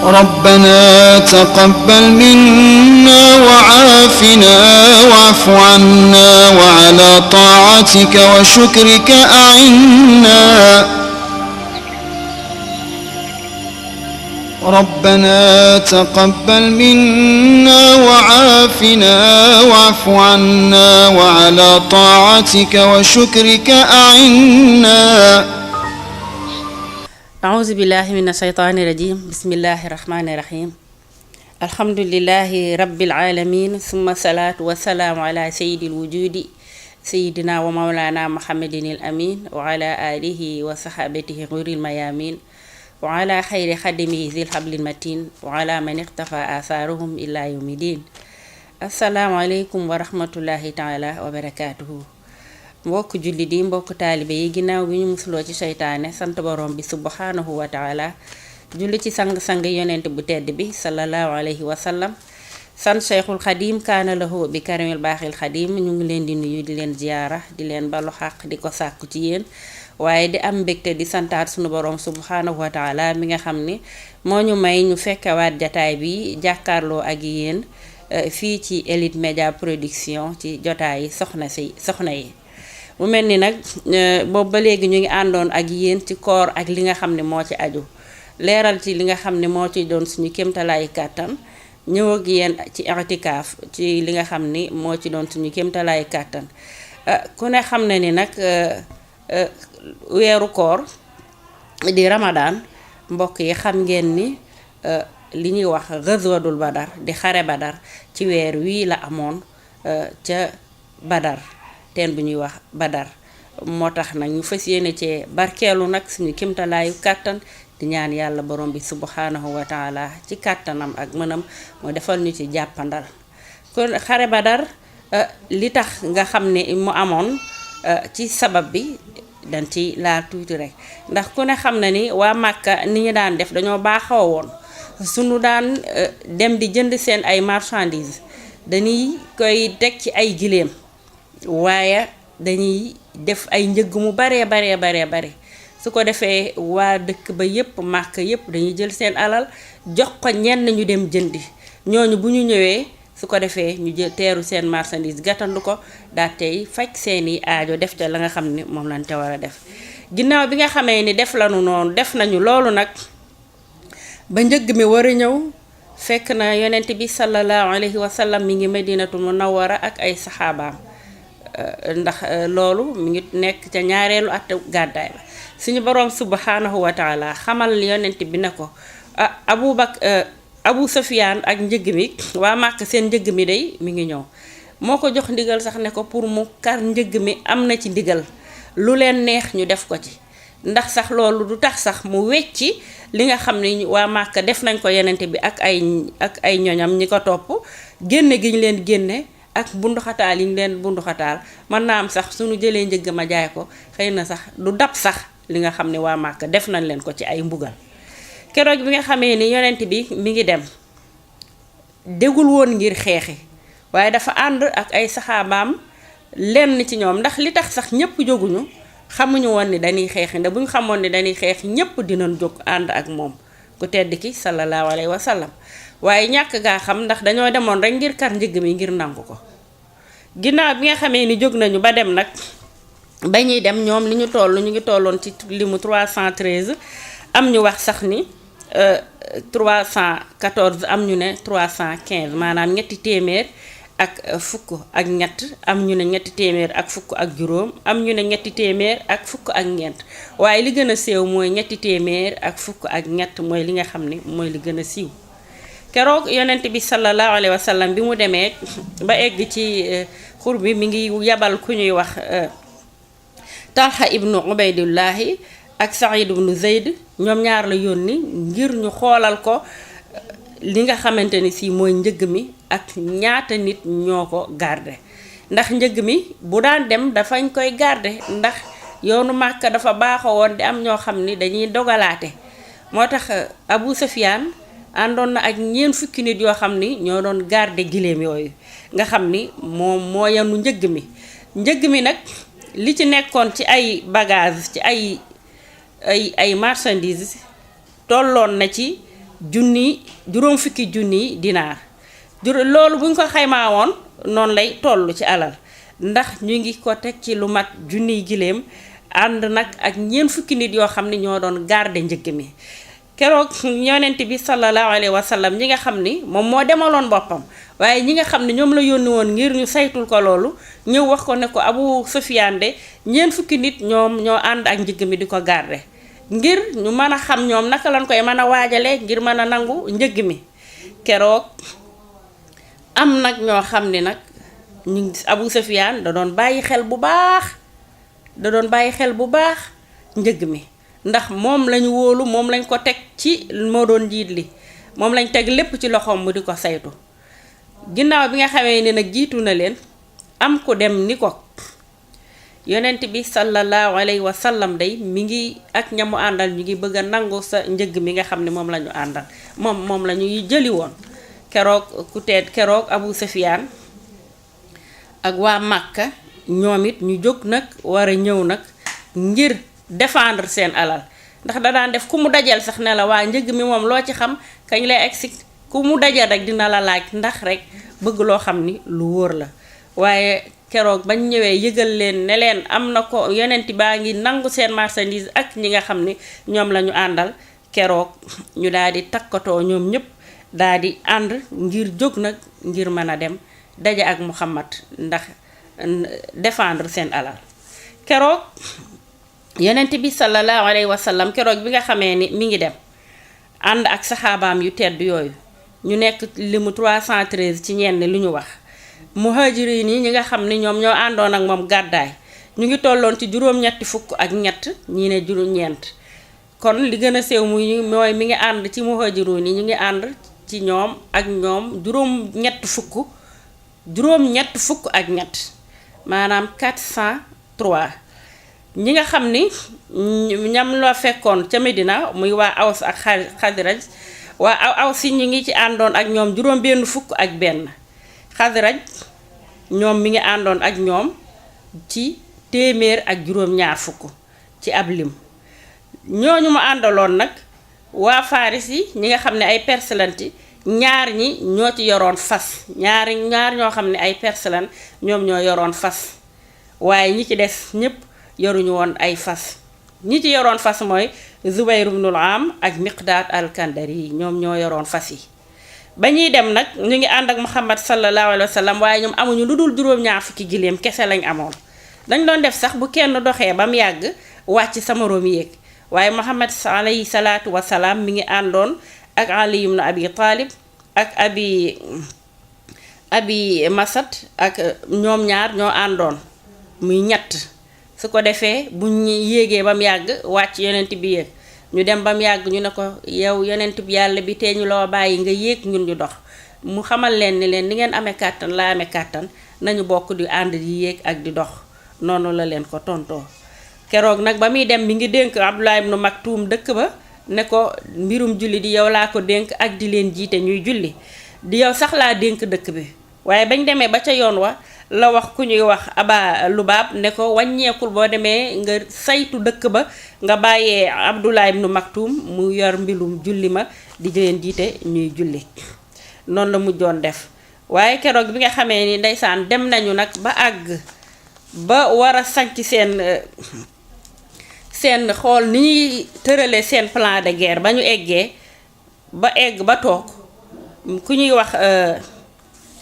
ربنا تقبل منا وعافنا واعف عنا وعلى طاعتك وشكرك أعنا ربنا تقبل منا وعافنا واعف عنا وعلى طاعتك وشكرك أعنا أعوذ بالله من الشيطان الرجيم بسم الله الرحمن الرحيم الحمد لله رب العالمين ثم الصلاة والسلام على سيد الوجود سيدنا ومولانا محمد الأمين وعلى آله وصحابته غير الميامين وعلى خير خدمه ذي الحبل المتين وعلى من اقتفى آثارهم إلى يوم الدين السلام عليكم ورحمة الله تعالى وبركاته mbokk julli di mbokk taalibe yi ginnaaw bi ñu musuloo ci seytaane sant borom bi subhanahu wa taala julli ci sang-sang yonent bu tedd bi sallallahu alayhi wa sallam sant cheikhul xadim kaana lahu bi karimil baaxil xadim ñu ngi leen di nuyu di leen ziyaara di leen balu xaq di ko sàkku ci yéen waaye di am mbégte di santaat sunu borom subhanahu wa taala mi nga xam ni moo ñu may ñu fekkewaat jataay bi jàkkaarloo ak yéen fii ci Elite Media Production ci jotaay soxna yi mu mel ni nag boobu ba léegi ñu ngi àndoon ak yéen ci koor ak li nga xam ne moo ci aju leeral ci li nga xam ne moo ci doon suñu kéemtalaayu kàttan ñëw ak yéen ci i'tikaaf ci li nga xam ni moo ci doon suñu kéemtalaayu kàttan ku ne xam ne ni nag weeru koor di Ramadan mbokk yi xam ngeen ni li ñuy wax ghazwatul Badar di xare Badar ci weer wii la amoon ca Badar teen bu ñuy wax Badar moo tax nag ñu fas yéene cee barkeelu nag suñu kéemtalaayu kàttan di ñaan yàlla borom bi subhanahu wa taala ci kàttanam ak mënam moo defal ñu ci jàppandal kon xare Badar li tax nga xam ne mu amoon ci sabab bi dañ ci laal tuuti rek ndax ku ne xam na ni waa Màkka ni ñu daan def dañoo baaxoo woon suñu daan dem di jënd seen ay marchandises dañuy koy teg ci ay giléem waaye dañuy def ay njëg mu bare su ko defee waa dëkk ba yépp Màkka yépp dañuy jël seen alal jox ko ñenn ñu dem jëndi ñooñu bu ñu ñëwee su ko defee ñu jël teeru seen marchandise gàttandu ko daa tey faj seeni aajo def ca la nga xam ni moom lañ te war a def ginnaaw bi nga xamee ni def nañu loolu nag ba njëg mi war a ñëw fekk na yonent bi sallallahu alayhi wa sallam mi ngi Madinatul Munawwara ak ay saxaabaam ndax loolu mi ngi nekk ca ñaareelu at gàddaay la suñu boroom subhanahu wa taala xamal yonent bi ne ko Abu Sufyaan ak njëg mi waa Màkk seen njëg mi day mi ngi ñëw moo ko jox ndigal sax ne ko pour mu kar njëg mi am na ci ndigal lu leen neex ñu def ko ci ndax sax loolu du tax sax mu wecci li nga xam ne waa Màkk def nañ ko yonent bi ak ay ñoñam ñi ko topp génne gi ñu leen génne ak bunduxataal yi ñu leen bunduxataal mën naa am sax suñu jëlee njëgg ma jaay ko xëy na sax du dab sax li nga xam ne waa Màkka def nañ leen ko ci ay mbugal keroog bi nga xamee ni yonent bi mi ngi dem dégul woon ngir xeexi waaye dafa ànd ak ay saxaabaam lenn ci ñoom ndax li tax sax ñépp jóguñu xamuñu woon ni dañuy xeexi ndax bu ñu xamoon ni dañuy xeexi ñépp dinañ jóg ànd ak moom ku tedd ki sallallahu alayhi wa sallam waaye ñàkk gaa xam ndax dañoo demoon rek ngir kar njëg mi ngir nangu ko ginnaaw bi nga xamee ni jóg nañu ba dem nag ba ñuy dem ñoom li ñu ngi tolloon ci limu 313 am ñu wax sax ni 314 am ñu ne 315 maanaam ñetti téeméer ak fukk ak ñett am ñu ne ñetti téeméer ak fukk ak juróom am ñu ne ñetti téeméer ak fukk ak ñeent waaye li gën a siiw mooy ñetti téeméer ak fukk ak ñett mooy li nga xam ni mooy li gën a siiw keroog yonent bi sallallahu alayhi wa sallam bi mu demee ba egg ci xur bi mi ngi yabal ku ñuy wax Talha ibnu Ubaydullahi ak Saïd ibnu Zayd ñoom ñaar la yónni ngir ñu xoolal ko li nga xamante ni si mooy njëg mi ak ñaata nit ñoo ko garde ndax njëg mi bu daan dem dafañ koy garde ndax yoonu Màkka dafa baaxoo woon di am ñoo xam ni dañuy dogalaate moo tax Abu Sufyaan àndoon na ak ñeent fukki nit yoo xam ni ñoo doon garde giléem yooyu nga xam ni moom moo yanu njëg mi nag li ci nekkoon ci ay bagage ci ay marchandises tolloon na ci juróom fukki junni dinaar loolu buñ ko xaymaa woon noonu lay toll ci alal ndax ñu ngi ko teg ci lu mat junniy giléem ànd nag ak ñeent fukki nit yoo xam ne ñoo doon garder njëg mi keroog yonent bi sallallahu alayhi wa sallam ñi nga xam ni moom moo demaloon boppam waaye ñi nga xam ne ñoom la yónni woon ngir ñu saytul ko loolu ñëw wax ko ne ko Abu Sufyaan de ñeent fukki nit ñoom ñoo ànd ak njëg mi di ko garder ngir ñu mën a xam ñoom naka lañ koy mën a waajale ngir mën a nangu njëg mi keroog am nag ñoo xam ni nag ñu Abu Sufyaan da doon bàyyi xel bu baax njëg mi ndax moom lañu wóolu moom lañ ko teg ci moo doon njiit li moom lañ teg lépp ci loxoom mu di ko saytu ginnaaw bi nga xamee ni nag jiitu na leen am ku dem ni ko yonent bi sallallahu alayhi wa sallam day mi ngi ak ñamu àndal ñu ngi bëgg a nangu sa njëg mi nga xam ne moom la ñu àndal moom la ñuy jëli woon keroog Abu Sufyaan ak waa Makka ñoom it ñu jóg nag war a ñëw nag ngir défendre seen alal ndax da daan def ku mu dajal sax ne la waa njëg mi moom loo ci xam kañ lay egsi ku mu dajal rek dina la laaj ndax rek bëgg loo xam ni lu wóor la waaye keroog bañ ñëwee yëgal leen ne leen am na ko yonent baa ngi nangu seen marchandise ak ñi nga xam ni ñoom la ñu àndal keroog ñu daal di takkatoo ñoom ñëpp daal di ànd ngir jóg nag ngir mën a dem daje ak Muhammad ndax défendre seen alal keroog yonent bi sallallahu alayhi wa sallam keroog bi nga xamee ni mi ngi dem ànd ak saxaabaam yu tedd yooyu ñu nekk limu 313 ci ñenn li ñu wax muhajirin yi ñi nga xam ni ñoom ñoo àndoon ak moom gàddaay ñu ngi tolloon ci juróom-ñetti fukk ak ñett ñii ne juróom-ñeent kon li gën a séw mooy mi ngi ànd ci muhajirin yi ñu ngi ànd ci ñoom ak ñoom juróom-ñett fukk ak ñett maanaam 403 ñi nga xam ni ñam la fekkoon ca Medina muy waa Aws ak Xasraj waa Aws si ñu ngi ci àndoon ak ñoom juróom benn fukk ak benn Xasraj ñoom mi ngi àndoon ak ñoom ci téeméer ak juróom-ñaar fukk ci ab lim ñooñu mu àndaloon nag waa Faris yi ñi nga xam ne ay perselanti ñaar ñi ñoo ci yoroon fas ñaar ñoo xam ne ay perselan ñoom ñoo yoroon fas waaye ñi ci des ñépp yoruñu woon ay fas ñi ci yoroon fas mooy Zubayr ibnul Am ak Miqdaad al-Kandari ñoom ñoo yoroon fas yi ba ñuy dem nag ñu ngi ànd ak Muhammad sallallahu alayhi wa sallam waaye ñoom amuñu lu dul juróom-ñaar fukki giléem kese lañ amoon dañ doon def sax bu kenn doxee ba mu yàgg wàcc sa moroom yéeg waaye Muhammad alayhi salaatu wa salaam mi ngi àndoon ak Ali ibn Abi Talib ak abi Masad ak ñoom ñaar ñoo àndoon muy ñett su ko defee bu ñu yéegee ba mu yàgg wàcc yonent bi yéeg ñu dem ba mu yàgg ñu ne ko yow yonent bi yàlla bi tee ñu loo bàyyi nga yéeg ñun ñu dox mu xamal leen ni leen ni ngeen amee kàttan laa amee kàttan nañu bokk di ànd di yéeg ak di dox noonu la leen ko tontoo keroog nag ba muy dem mi ngi dénk Abdullah ibn Maktum dëkk ba ne ko mbirum julli di yow laa ko dénk ak di leen jiite ñuy julli di yow sax laa dénk dëkk bi waaye bañ demee ba ca yoon wa la wax ku ñuy wax Aba Lubaab ne ko wàññeekul boo demee nga saytu dëkk ba nga bàyyee Abdullah ibn Maktum mu yor mbirum julli ma di leen jiite ñuy julli noonu la mujjoon def waaye keroog bi nga xamee ni ndeysaan dem nañu nag ba àgg ba war a sanc seen xool ni ñuy tërale seen plan de guerre ba ñu eggee ba egg ba toog ku ñuy wax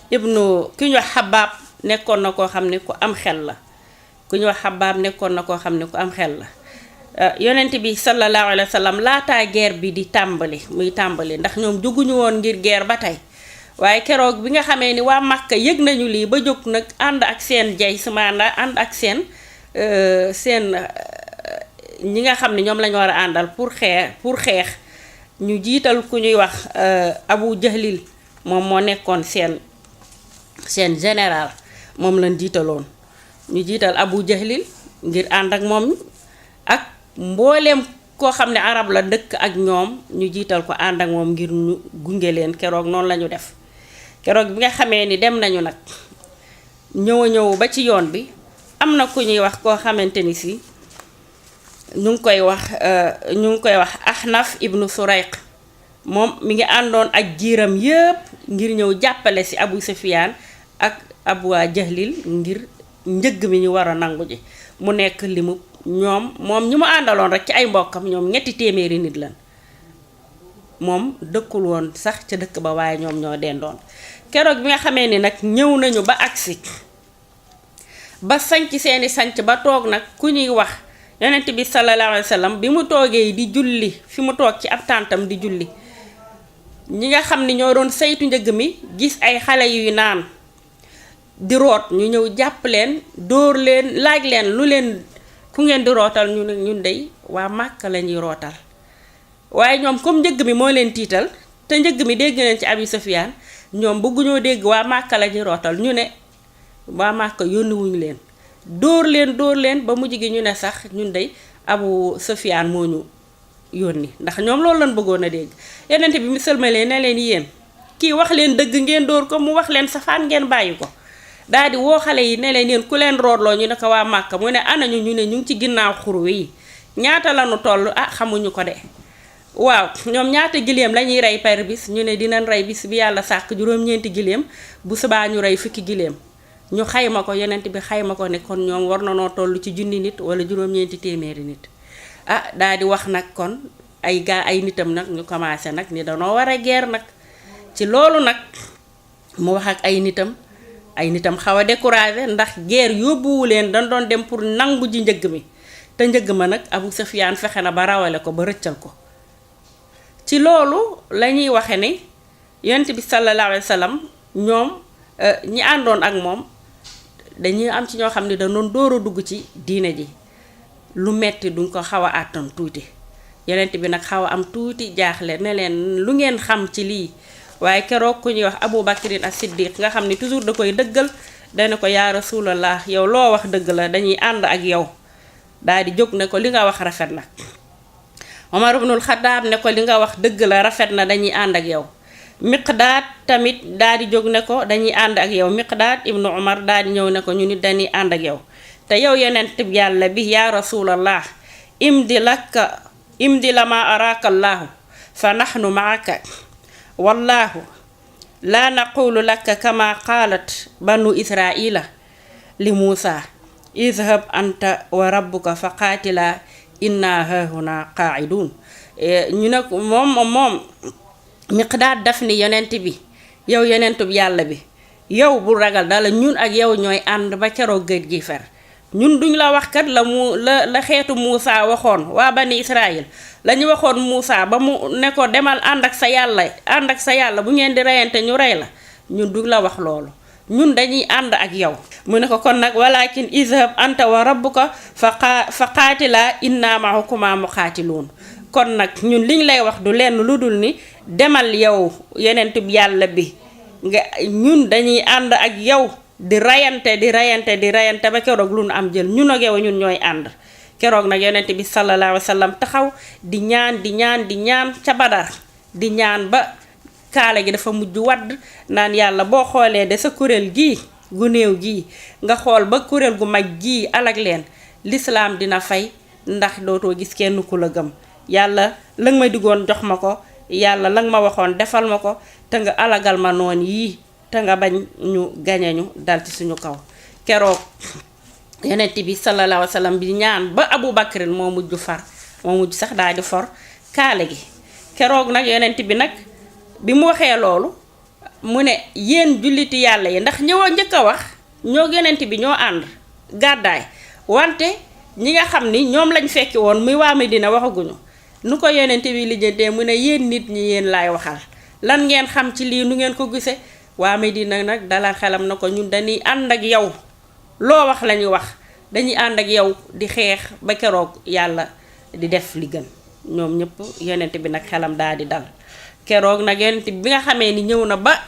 ku ñuy wax Xabaab nekkoon na koo xam ne ku am xel la yonent bi sallallahu alayhi wa sallam laataa guerre bi di tàmbali ndax ñoom jóguñu woon ngir guerre ba tey waaye keroog bi nga xamee ni waa Makka yëg nañu lii ba jóg nag ànd ak seen jay samaanda ànd ak seen ñi nga xam ne ñoom lañu war a àndal pour xeex ñu jiital ku ñuy wax Abu Jahlil moom moo nekkoon seen général moom lañ jiitaloon ñu jiital Abu Jahlil ngir ànd ak moom ak mbooleem koo xam ne arab la dëkk ak ñoom ñu jiital ko ànd ak moom ngir ñu gunge leen keroog noonu lañu def keroog bi nga xamee ni dem nañu nag ñëw ba ci yoon bi am na ku ñuy wax koo xamante ni si ñu ngi koy wax Ahnaf ibnu Surayq moom mi ngi àndoon ak jiiram yépp ngir ñëw jàppale ci Abu Sufyaan ak Abu Jahlil ngir njëgg mi ñu war a nangu ji mu nekk limu moom ñu mu àndaloon rek ci ay mbokkam ñoom 300 nit lan moom dëkkul woon sax ca dëkk ba waaye ñoom ñoo dendoon keroog bi nga xamee ni nag ñëw nañu ba agsi ba sanc seeni sanc ba toog nag ku ñuy wax yonent bi sallallahu alayhi wa sallam bi mu toogee di julli fi mu toog ci ab tàntam di julli ñi nga xam ni ñoo doon saytu njëgg mi gis ay xale yuy naan di root ñu ñëw jàpp leen dóor leen laaj leen lu leen ku ngeen di rootal ñu ne ñun dey waa Màkka la ñuy rootal waaye ñoom comme njëgg mi moo leen tiital te njëgg mi dégg nañ ci Abi Sufyaan ñoom bëgguñoo dégg waa Màkka la ñuy rootal ñu ne waa Màkka yónniwuñu leen dóor leen ba mujj gi ñu ne sax ñun dey Abu Sufyaan moo ñu yónni ndax ñoom loolu lañ bëggoon a dégg yenente bi mu sëlmalee ne leen yéen kii wax leen dëgg ngeen dóor ko mu wax leen safaan ngeen bàyyi ko daal di woo xale yi ne leen yéen ku leen rootloo ñu ne ko waa Màkka mu ne anañu ñu ne ñu ngi ci ginnaaw xur wi ñaata lañu toll xamuñu ko de waaw ñoom ñaata giléem lañuy rey par bis ñu ne dinañ rey bis bi yàlla sàkk juróom-ñeenti giléem bu subaa ñu rey fukki giléem ñu xayma ko yonent bi xayma ko ne kon ñoom war na noo toll ci junni nit wala juróom-ñeenti téeméeri nit daal di wax nag kon ay nitam nag ñu commencé nag ni danoo war a guerre nag ci loolu nag mu wax ak ay nitam xaw a découragé ndax guerre yóbbuwu leen dañ doon dem pour nangu ji njëgg mi te njëgg ma nag Abu Sufyaan fexe na ba rawale ko ba rëccal ko ci loolu lañuy waxe ni yonent bi sallallahu alayhi wa sallam ñoom ñi àndoon ak moom dañuy am ci ñoo xam ne dañ doon door a dugg ci diine ji lu metti duñ ko xaw a àttan tuuti yonent bi nag xaw a am tuuti jaaxle ne leen lu ngeen xam ci lii waaye keroog ku ñuy wax Abu Bakrin as-Siddiq nga xam ni toujours da koy dëggal dana ko yaa Rasulallah yow loo wax dëgg la dañuy ànd ak yow daal di jóg ne ko li nga wax rafet na Omar ibnul Xattaab ne ko li nga wax dëgg la rafet na dañuy ànd ak yow Miqdaad tamit daal di jóg ne ko dañuy ànd ak yow Miqdaad ibnu Umar daal di ñëw ne ko ñu nit dañuy ànd ak yow te yow yonent bi yàlla bi yaa Rasulallah imdi lama araaka Allahu fa nahnu maaka wallaahu laa naqulu laka kama qaalat banu israila li Muusa izhab anta wa rabbuka fa qaatila inna hahuna qaaidun ñu ne moom Miqdaad daf ni yonent bi yow yonentub yàlla bi yow bu ragal dala ñun ak yow ñooy ànd ba keroog géej gi fer ñun duñ la wax kat la xeetu Muusa waxoon waa bani Israël lañu waxoon Muusa ba mu ne ko demal ànd ak sa yàlla bu ngeen di reyante ñu rey la ñun duñ la wax loolu ñun dañuy ànd ak yow mu ne ko kon nag walakin izhab anta wa rabbuka fa qaatila inna ma'akuma muqaatiluun kon nag ñun liñ lay wax du lenn lu dul ni demal yow yonentub yàlla bi ñun dañuy ànd ak yow di rayante ba keroog lu nu am jël ñun ak yow ñun ñooy ànd keroog nag yonent bi sallallahu alayhi wa sallam taxaw di ñaan ca Badar di ñaan ba kaala gi dafa mujj wadd naan yàlla boo xoolee de sa kuréel gii gu néew gii nga xool ba kuréel gu mag gii alag leen lislaam dina fay ndax dootoo gis kenn ku la gëm yàlla la nga ma diggoon jox ma ko yàlla la nga ma waxoon defal ma ko te nga alagal ma noon yii te nga bañ ñu gañeñu dal ci suñu kaw keroog yonent bi sallallahu alayhi wa sallam bi ñaan ba Abu Bakrin moo mujj sax daal di for kaale gi keroog nag yonent bi nag bi mu waxee loolu mu ne yéen julliti yàlla yi ndax ñëw njëkk a wax ñoo yonent bi ñoo ànd gàddaay wante ñi nga xam ni ñoom lañ fekki woon muy waa Medina waxaguñu nu ko yonent bi lijjantee mu ne yéen nit ñi yéen laay waxal lan ngeen xam ci lii nu ngeen ko gisee waa Medina nag dalal xelam na ko ñun dañuy ànd ak yow loo wax lañuy wax dañuy ànd ak yow di xeex ba keroog yàlla di def li gën ñoom ñëpp yonent bi nag xelam daal di dal keroog nag yonent bi nga xamee ni ñëw na ba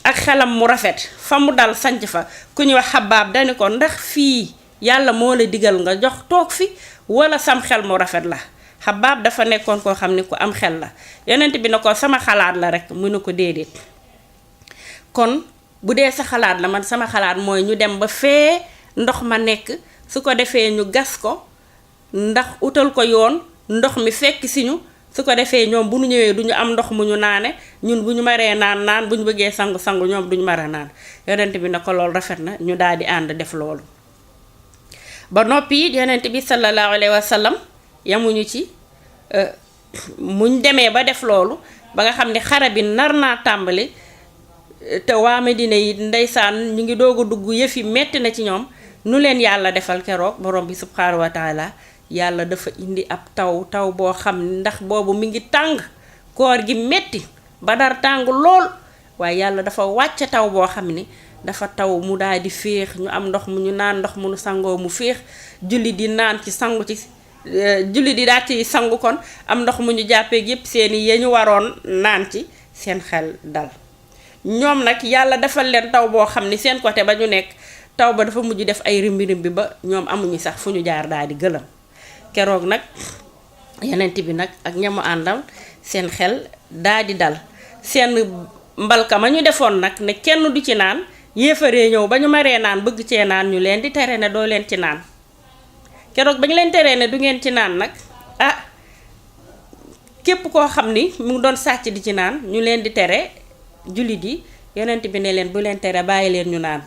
ak xelam mu rafet fa mu dal sanc fa ku ñu wax Xabaab dani ko ndax fii yàlla moo la digal nga jox toog fi wala sam xel mu rafet la Xabaab dafa nekkoon koo xam ne ku am xel la yonent bi na ko sama xalaat la rek mu ne ko déedéet kon bu dee sa xalaat la man sama xalaat mooy ñu dem ba fee ndox ma nekk su ko defee ñu gas ko ndax utal ko yoon ndox mi fekk si ñu su ko defee ñoom bu ñu ñëwee du ñu am ndox mu ñu naane ñun bu ñu maree naan bu ñu bëggee sangu ñoom duñu mar a naan yonent bi na ko loolu rafet na ñu daal di ànd def loolu. ba noppi it yonent bi sallallahu alayhi wa sallam yamuñu ci muñ demee ba def loolu ba nga xam ne xare bi nar naa tàmbali te waa Medina yi ndeysaan ñu ngi doog a dugg yëf yi metti na ci ñoom nu leen yàlla defal keroog borom bi subhanahu wa taala yàlla dafa indi ab taw boo xam ndax boobu mi ngi tàng koor gi metti Badar tàng lool waaye yàlla dafa wàcce taw boo xam ni dafa taw mu daal di féex ñu am ndox mu ñu naan ndox mu nu sangoo mu féex julli di naan ci sangu ci julli di daal ci sangu kon am ndox mu ñu jàppee yépp seeni ya ñu waroon naan ci seen xel dal ñoom nag yàlla defal leen taw boo xam ni seen côté ba ñu nekk taw ba dafa mujj def ay rimbi ba ñoom amuñu sax fu ñu jaar daal di gëlëm keroog nag yenent bi nag ak ñamu àndal seen xel daal di dal seen mbalka ma ñu defoon nag ne kenn du ci naan yéefaree ñëw ba ñu maree naan bëgg cee naan ñu leen di tere ne doo leen ci naan keroog ba ñu leen teree ne du ngeen ci naan nag képp koo xam ni mu ngi doon sàcc di ci naan ñu leen di tere jullit yi yonent bi ne leen bu leen tere bàyyi leen ñu naan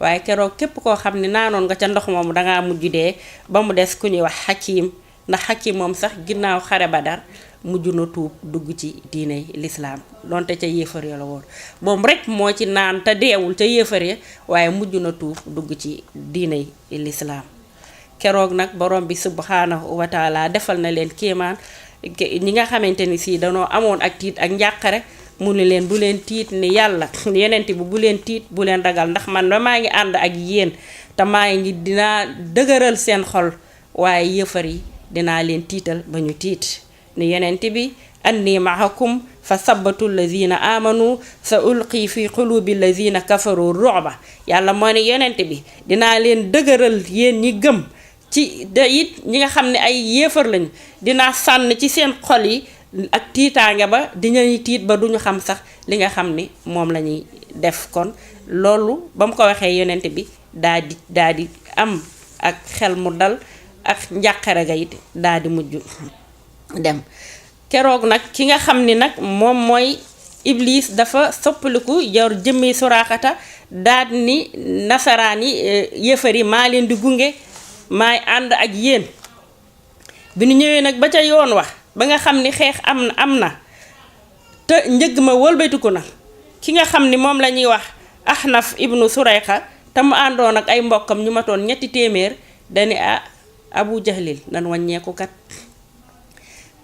waaye keroog képp koo xam ni naanoon nga ca ndox moomu dangaa mujj dee ba mu des ku ñuy wax Hakim ndax Hakim moom sax ginnaaw xare Badar mujj na tuub dugg ci diiney lislaam donte ca yéefar ya la woon moom rek moo ci naan te deewul ca yéefar ya waaye mujj na tuub dugg ci diiney lislaam keroog nag borom bi subhanahu wa taala defal na leen kéemaan ñi nga xamante ni si danoo amoon ak tiit ak njàqare mu ne leen bu leen tiit ni yàlla yenent bi bu leen tiit bu leen ragal ndax man maa ngi ànd ak yéen te maa ngi dinaa dëgëral seen xol waaye yéefar yi dinaa leen tiital ba ñu tiit ni yenent bi anni maakum fa sabbatu allazina amanu sa ulqi fi qulubi allazina kafaru ru'ba yàlla moo ne yenent bi dinaa leen dëgëral yéen ñi gëm ci da it ñi nga xam ne ay yéefar lañu dinaa sànn ci seen xol yi ak tiitaange ba dinañu tiit ba duñu xam sax li nga xam ni moom la ñuy def kon loolu ba mu ko waxee yonent bi daa di am ak xel mu dal ak njàqare ga it daa di mujj dem keroog nag ki nga xam ni nag moom mooy Iblis dafa soppaliku yor jëmmi Suraaxata daal ni nasaraan yi yéefar yi maa leen di gunge maay ànd ak yéen bi ñu ñëwee nag ba ca yoon wax ba nga xam ni xeex am na te njëg ma wëlbatiku na ki nga xam ni moom la ñuy wax Ahnaf ibnu Surayqa te mu àndoon ak ay mbokkam ñu matoon 300 dani Abu Jahlil nan wàññeeku kat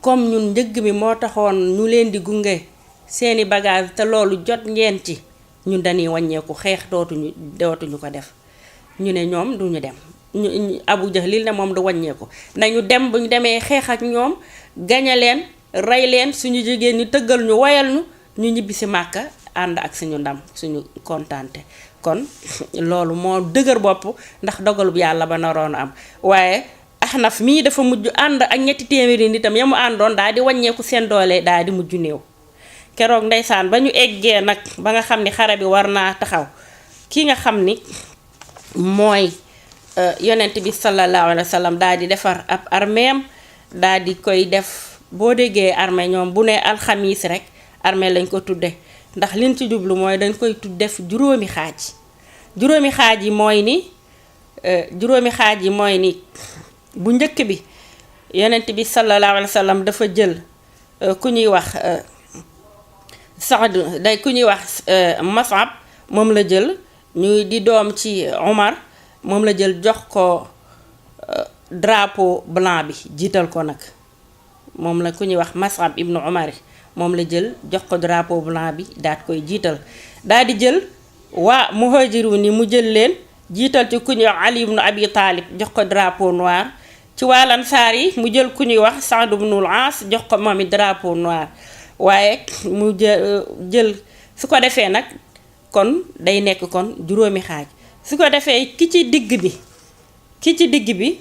comme ñun njëg mi moo taxoon ñu leen di gunge seeni bagage te loolu jot ngeen ci ñun dañuy wàññeeku xeex dootuñu ko def ñu ne ñoom duñu dem Abu Jahlil ne moom du wàññeeku nañu dem bu ñu demee xeex ak ñoom gañe leen rey leen suñu jigéen ñu tëggal ñu woyal ñu ñibbi si Màkka ànd ak suñu ndam suñu kontaante kon loolu moo dëgër bopp ndax dogalub yàlla ba naroon am waaye Ahnaf mii dafa mujj ànd ak 300 nitam ya mu àndoon daal di wàññeeku seen doole daal di mujj néew keroog ndeysaan ba ñu eggee nag ba nga xam ni xare bi war naa taxaw ki nga xam ni mooy yonent bi sallallahu alayhi wa sallam daal di defar ab armeem daal di koy def boo déggee armée ñoom bu ne alxamis rek armée lañ ko tudde ndax liñ ci jublu mooy dañ koy def juróomi xaaj yi mooy ni bu njëkk bi yonent bi sallallahu alayhi wa sallam dafa jël ku ñuy wax Mus'ab moom la jël ñuy di doom ci Omar moom la jël jox ko drapeau blanc bi jiital ko nag moom la ku ñuy wax Mus'ab ibnu Umar moom la jël jox ko drapeau blanc bi daat koy jiital daal di jël waa muhajirun ni mu jël leen jiital ci ku ñuy wax Ali ibnu Abi Talib jox ko drapeau noir ci waa Ansaar yi mu jël ku ñuy wax Sa'd ibnul As jox ko moom it drapeau noir waaye mu jël su ko defee nag kon day nekk kon juróomi xaaj su ko defee ki ci digg bi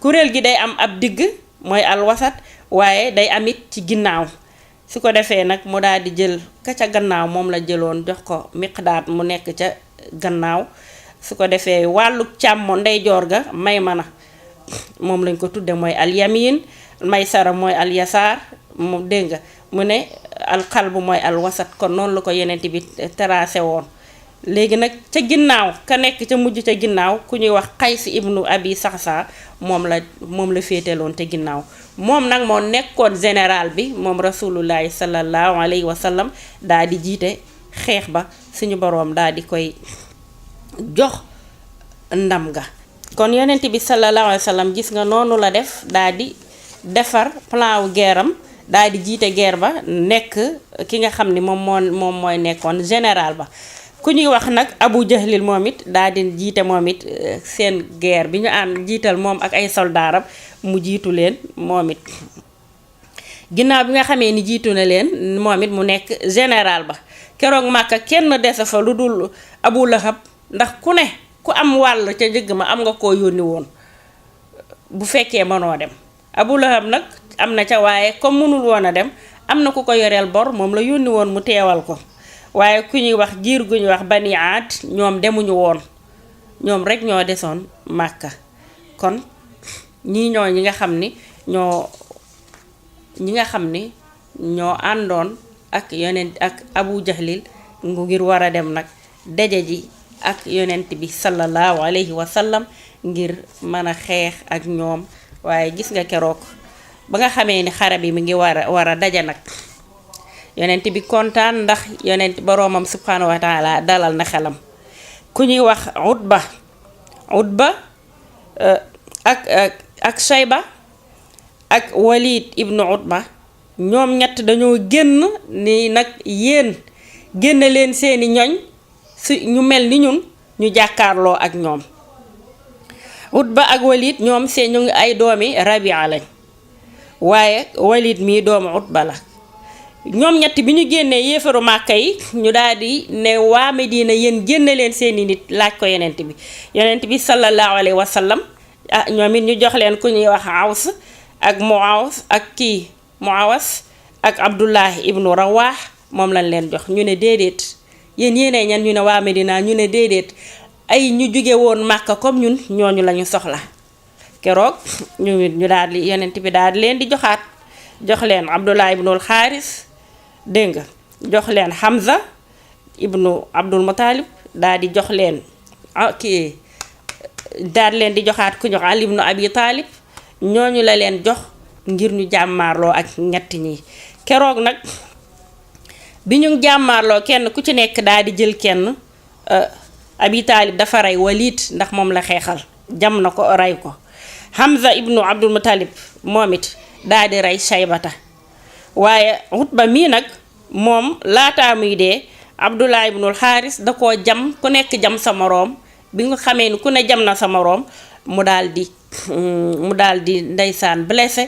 kuréel gi day am ab digg mooy alwasat waaye day amit ci ginnaaw su ko defee nag mu daal di jël ka ca gannaaw moom la jëloon jox ko Miqdaad mu nekk ca gannaaw su ko defee wàllu càmmo ndeyjoor ga Maymana moom lañ ko tudde mooy alyamin maysara mooy al yasaar mu dégg nga mu ne al qalbu mooy al wasat kon noonu la ko yonent bi tracé woon. léegi nag ca ginnaaw ka nekk ca mujj ca ginnaaw ku ñuy wax Qays ibnu Abi Saxsa moom la féeteloon te ginnaaw moom nag moo nekkoon général bi moom rasulullahi sallallahu alayhi wa sallam daal di jiite xeex ba suñu boroom daal di koy jox ndam ga. kon yonent bi sallallahu alayhi wa sallam gis nga noonu la def daal di defar plan wu guerre am daal di jiite guerre ba nekk ki nga xam ni moom mooy nekkoon général ba. ku ñuy wax nag Abu Jahlil moom it daal di jiite moom it seen guerre bi ñu ànd jiital moom ak ay soldaaram mu jiitu leen moom it. ginnaaw bi nga xamee ni jiitu na leen moom it mu nekk général ba keroog Màkka kenn dese fa lu dul Abu Lahab ndax ku am wàll ca njëgg ma am nga koo yónni woon bu fekkee mënoo dem. Abu Lahab nag am na ca waaye comme mënul woon a dem am na ku ko yoreel bor moom la yónni woon mu teewal ko. waaye ku ñuy wax giir gu ñuy wax Bani Aad ñoom demuñu woon ñoom rek ñoo desoon Màkka kon ñi nga xam ni ñoo àndoon ak yonent ak Abu Jahlil ngir war a dem nag daje ji ak yonent bi sallallahu alayhi wa sallam ngir mën a xeex ak ñoom. waaye gis nga keroog ba nga xamee ni xare bi mi ngi war a daje nag yonent bi kontaan ndax yonent boroomam subhanahu wa taala dalal na xelam. ku ñuy wax Utba ak Shayba ak Walid ibnu Utba ñoom ñett dañoo génn ni nag yéen génne leen seeni ñoñ ñu mel ni ñun ñu jàkkaarloo ak ñoom. Utba ak Walid ñoom ñu ngi ay doomi Rabia lañ waaye Walid mii doomu Utba la. ñoom ñett bi ñu génnee yéefaru Màkka yi ñu daal di ne waa Medina yéen génne leen seeni nit laaj ko yonent bi sallallahu alayhi wa sallam ñoom it ñu jox leen ku ñuy wax Aws ak Muawas ak Abdullahi ibnu Rawah moom lañ leen jox. ñu ne déedéet yéen yéenee ñan ñu ne waa Medina ñu ne déedéet ay ñu jóge woon Màkka comme ñun ñooñu lañu soxla. keroog ñu daal di yonent bi daal di leen di jox leen Abdullahi ibnul Xaaris dégg nga jox leen Hamza ibnu Abdul Muttalib daal di jox leen daal leen di joxaat ku ñu Ali ibnu Abi Talib ñooñu la leen jox ngir ñu jàmmaarloo ak ñett ñi. keroog nag bi ñu jàmmaarloo kenn ku ci nekk daal di jël kenn Abi Talib dafa rey Walid ndax moom la xeexal jam na ko rey ko. Hamza ibnu Abdul Muttalib moom it daal di rey Shaybata waaye Utba mii nag moom laataa muy dee Abdullah ibnul Xaaris da koo jam ku nekk jam sa moroom bi nga xamee ni ku ne jam na sa moroom mu daal di ndeysaan blessé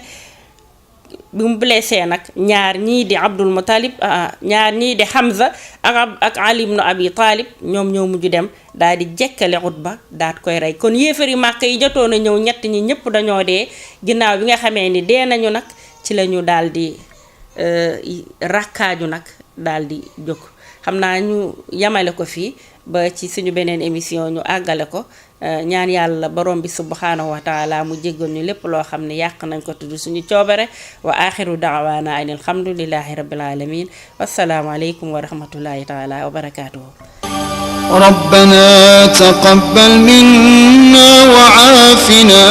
bi mu blessé nag ñaar ñii di Abdul Muttalib ñaar ñii di Hamza ak Ali ibnu Abi Talib ñoom ñoo mujj dem daal di jekkale Utba daat koy rey. kon yéefari Màkka yi jotoon a ñëw ñett ñi ñëpp dañoo dee ginnaaw bi nga xamee ni dee nañu nag ci lañu daal di rakkaaju nag daal di jóg. xam naa ñu yamale ko fii ba ci suñu beneen émission ñu àggale ko ñaan yàlla borom bi subhanahu wa taala mu jéggal ñu lépp loo xam ne yàq nañ ko tudd suñu coobare wa axiru daawaana an alhamdulillahi rabbil alamin wassalaamu aleykum wa rahmatullahi taala wa barakatuhu. ربنا تقبل منا وعافنا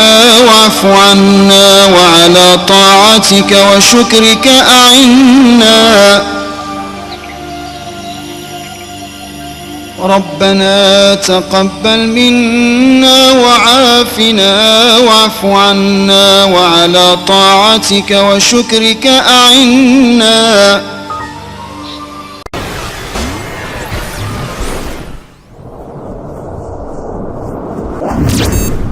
واعف عنا وعلى طاعتك وشكرك أعنا ربنا تقبل منا وعافنا واعف عنا وعلى طاعتك وشكرك أعنا